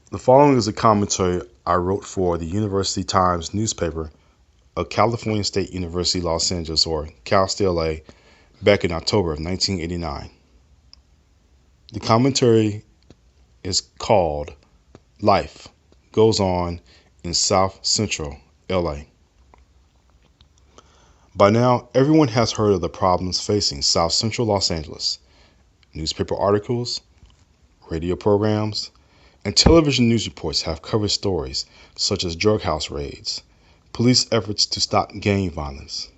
The following is a commentary I wrote for the University Times newspaper of California State University, Los Angeles, or Cal State L.A., back in October of 1989. The commentary is called Life Goes On in South Central L.A. By now, everyone has heard of the problems facing South Central Los Angeles. Newspaper articles, radio programs, and television news reports have covered stories such as drug house raids, police efforts to stop gang violence,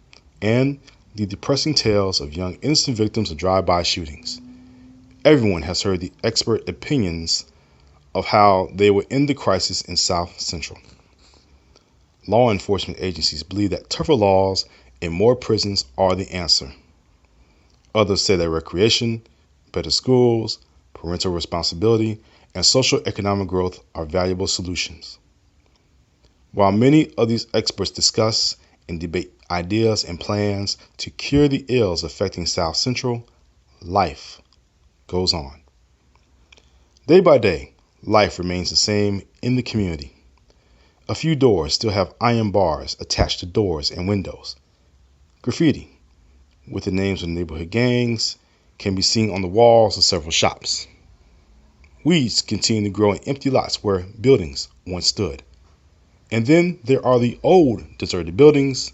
and the depressing tales of young innocent victims of drive-by shootings. Everyone has heard the expert opinions of how they will end the crisis in South Central. Law enforcement agencies believe that tougher laws and more prisons are the answer. Others say that recreation, better schools, parental responsibility, and social economic growth are valuable solutions. While many of these experts discuss and debate ideas and plans to cure the ills affecting South Central, life goes on. Day by day, life remains the same in the community. A few doors still have iron bars attached to doors and windows. Graffiti, with the names of neighborhood gangs, can be seen on the walls of several shops. Weeds continue to grow in empty lots where buildings once stood. And then there are the old deserted buildings,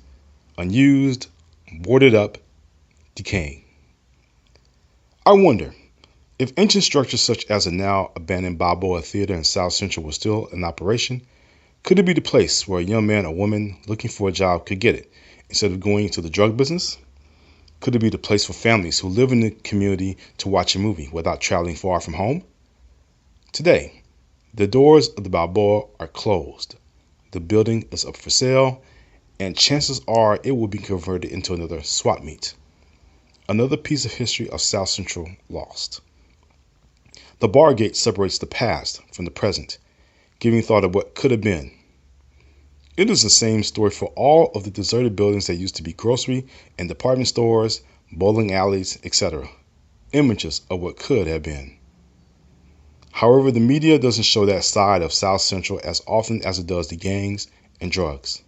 unused, boarded up, decaying. I wonder if ancient structures such as the now abandoned Balboa Theater in South Central were still in operation. Could it be the place where a young man or woman looking for a job could get it instead of going into the drug business? Could it be the place for families who live in the community to watch a movie without traveling far from home? Today, the doors of the Balboa are closed. The building is up for sale, and chances are it will be converted into another swap meet. Another piece of history of South Central lost. The bar gate separates the past from the present, giving thought of what could have been. It is the same story for all of the deserted buildings that used to be grocery and department stores, bowling alleys, etc. Images of what could have been. However, the media doesn't show that side of South Central as often as it does the gangs and drugs.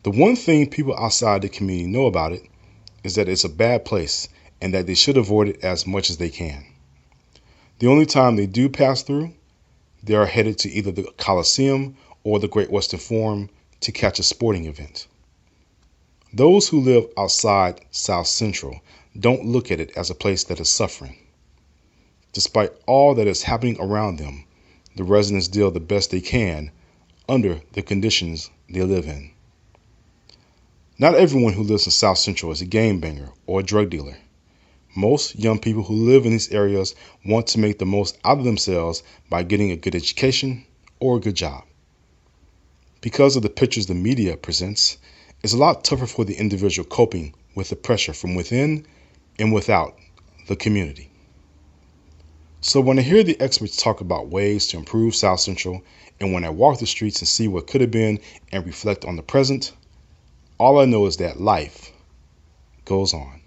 The one thing people outside the community know about it is that it's a bad place and that they should avoid it as much as they can. The only time they do pass through, they are headed to either the Coliseum or the Great Western Forum to catch a sporting event. Those who live outside South Central don't look at it as a place that is suffering. Despite all that is happening around them, the residents deal the best they can under the conditions they live in. Not everyone who lives in South Central is a gangbanger or a drug dealer. Most young people who live in these areas want to make the most out of themselves by getting a good education or a good job. Because of the pictures the media presents, it's a lot tougher for the individual coping with the pressure from within and without the community. So when I hear the experts talk about ways to improve South Central, and when I walk the streets and see what could have been and reflect on the present, all I know is that life goes on.